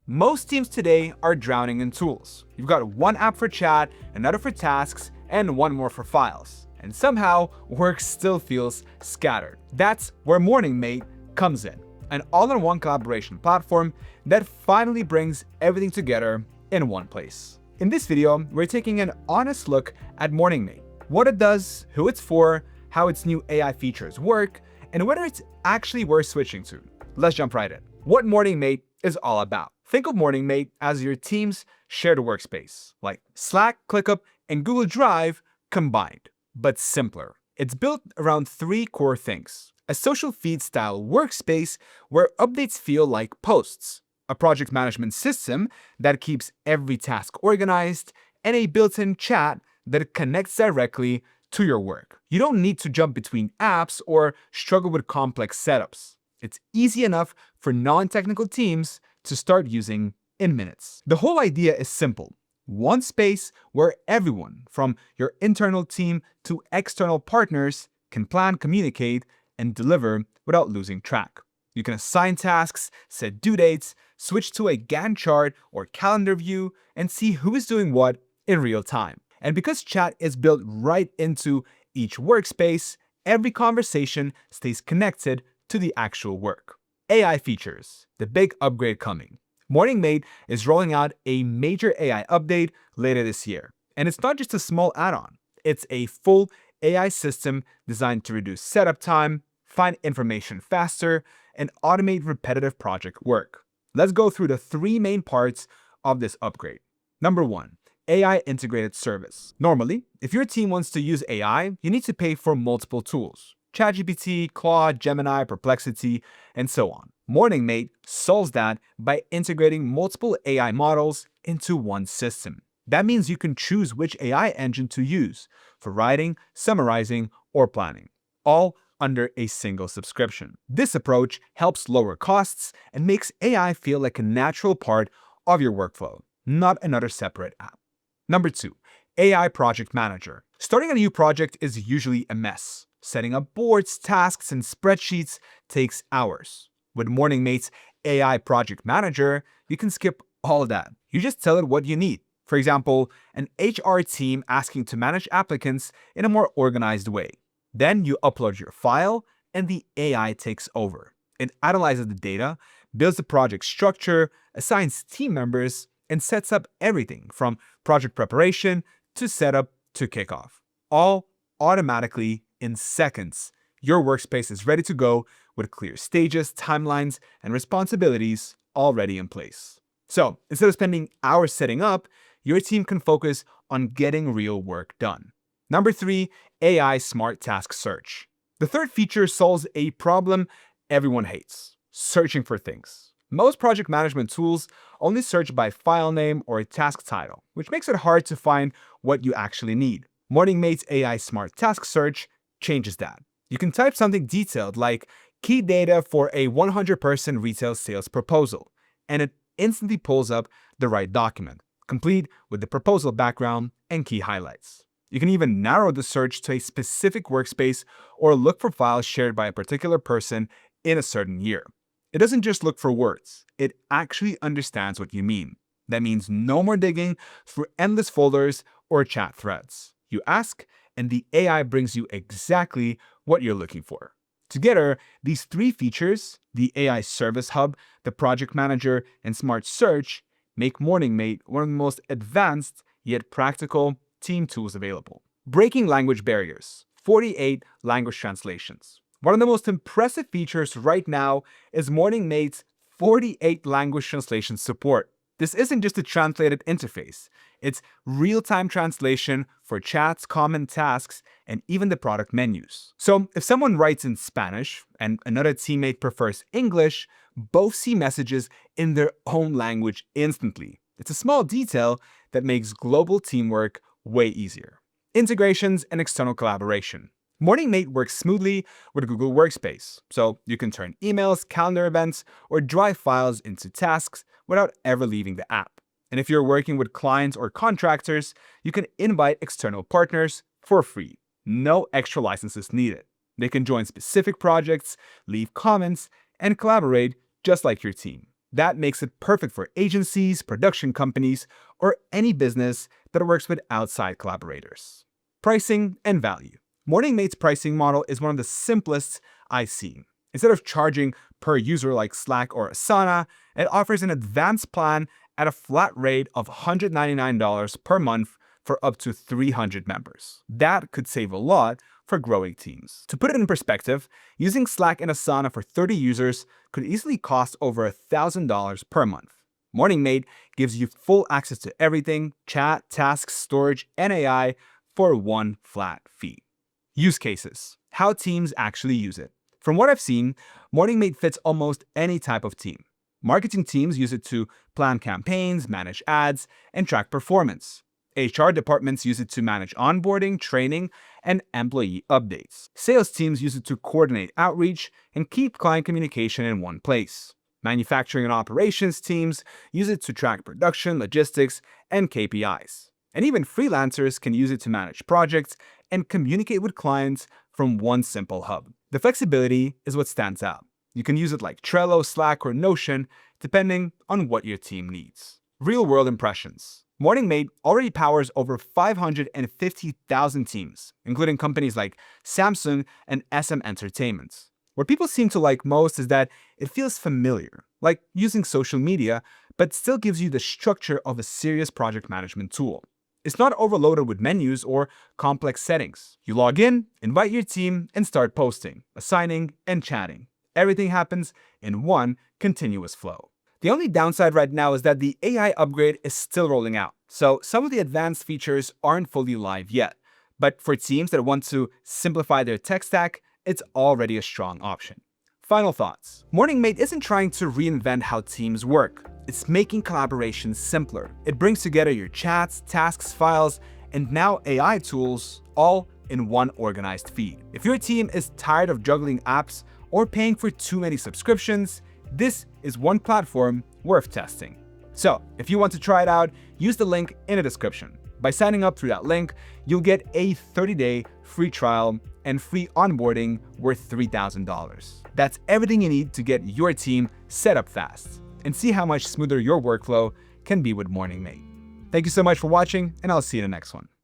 Most teams today are drowning in tools. You've got one app for chat, another for tasks, and one more for files. And somehow, work still feels scattered. That's where Morningmate comes in, an all-in-one collaboration platform that finally brings everything together in one place. In this video, we're taking an honest look at Morningmate, what it does, who it's for, how its new AI features work, and whether it's actually worth switching to. Let's jump right in. What Morningmate is all about. Think of Morningmate as your team's shared workspace, like Slack, ClickUp, and Google Drive combined, but simpler. It's built around three core things: a social feed-style workspace where updates feel like posts, a project management system that keeps every task organized, and a built-in chat that connects directly to your work. You don't need to jump between apps or struggle with complex setups. It's easy enough for non-technical teams to start using in minutes. The whole idea is simple. One space where everyone, from your internal team to external partners, can plan, communicate, and deliver without losing track. You can assign tasks, set due dates, switch to a Gantt chart or calendar view, and see who is doing what in real time. And because chat is built right into each workspace, every conversation stays connected to the actual work. AI features, the big upgrade coming. Morningmate is rolling out a major AI update later this year. And it's not just a small add-on. It's a full AI system designed to reduce setup time, find information faster, and automate repetitive project work. Let's go through the three main parts of this upgrade. Number one, AI integrated service. Normally, if your team wants to use AI, you need to pay for multiple tools: ChatGPT, Claude, Gemini, Perplexity, and so on. Morningmate solves that by integrating multiple AI models into one system. That means you can choose which AI engine to use for writing, summarizing, or planning, all under a single subscription. This approach helps lower costs and makes AI feel like a natural part of your workflow, not another separate app. Number two, AI Project Manager. Starting a new project is usually a mess. Setting up boards, tasks, and spreadsheets takes hours. With Morningmate's AI Project Manager, you can skip all that. You just tell it what you need. For example, an HR team asking to manage applicants in a more organized way. Then you upload your file, and the AI takes over. It analyzes the data, builds the project structure, assigns team members, and sets up everything from project preparation to setup to kickoff, all automatically in seconds. Your workspace is ready to go with clear stages, timelines, and responsibilities already in place. So instead of spending hours setting up, your team can focus on getting real work done. Number three, AI Smart Task Search. The third feature solves a problem everyone hates: searching for things. Most project management tools only search by file name or task title, which makes it hard to find what you actually need. Morningmate's AI Smart Task Search changes that. You can type something detailed like key data for a 100-person retail sales proposal, and it instantly pulls up the right document, complete with the proposal background and key highlights. You can even narrow the search to a specific workspace or look for files shared by a particular person in a certain year. It doesn't just look for words, it actually understands what you mean. That means no more digging through endless folders or chat threads. You ask, and the AI brings you exactly what you're looking for. Together, these three features, the AI Service Hub, the Project Manager, and Smart Search, make Morningmate one of the most advanced yet practical team tools available. Breaking language barriers. 48 language translations. One of the most impressive features right now is Morningmate's 48 language translation support. This isn't just a translated interface. It's real-time translation for chats, common tasks, and even the product menus. So if someone writes in Spanish and another teammate prefers English, both see messages in their own language instantly. It's a small detail that makes global teamwork way easier. Integrations and external collaboration. Morningmate works smoothly with Google Workspace, so you can turn emails, calendar events, or drive files into tasks without ever leaving the app. And if you're working with clients or contractors, you can invite external partners for free. No extra licenses needed. They can join specific projects, leave comments, and collaborate just like your team. That makes it perfect for agencies, production companies, or any business that works with outside collaborators. Pricing and value. Morningmate's pricing model is one of the simplest I've seen. Instead of charging per user like Slack or Asana, it offers an advanced plan at a flat rate of $199 per month for up to 300 members. That could save a lot for growing teams. To put it in perspective, using Slack and Asana for 30 users could easily cost over $1,000 per month. Morningmate gives you full access to everything: chat, tasks, storage, and AI for one flat fee. Use cases. How teams actually use it. From what I've seen, Morningmate fits almost any type of team. Marketing teams use it to plan campaigns, manage ads, and track performance. HR departments use it to manage onboarding, training, and employee updates. Sales teams use it to coordinate outreach and keep client communication in one place. Manufacturing and operations teams use it to track production, logistics, and KPIs. And even freelancers can use it to manage projects and communicate with clients from one simple hub. The flexibility is what stands out. You can use it like Trello, Slack, or Notion, depending on what your team needs. Real-world impressions. Morningmate already powers over 550,000 teams, including companies like Samsung and SM Entertainment. What people seem to like most is that it feels familiar, like using social media, but still gives you the structure of a serious project management tool. It's not overloaded with menus or complex settings. You log in, invite your team, and start posting, assigning, and chatting. Everything happens in one continuous flow. The only downside right now is that the AI upgrade is still rolling out, so some of the advanced features aren't fully live yet. But for teams that want to simplify their tech stack, it's already a strong option. Final thoughts. Morningmate isn't trying to reinvent how teams work. It's making collaboration simpler. It brings together your chats, tasks, files, and now AI tools all in one organized feed. If your team is tired of juggling apps or paying for too many subscriptions, this is one platform worth testing. So, if you want to try it out, use the link in the description. By signing up through that link, you'll get a 30-day free trial and free onboarding worth $3,000. That's everything you need to get your team set up fast and see how much smoother your workflow can be with Morningmate. Thank you so much for watching, and I'll see you in the next one.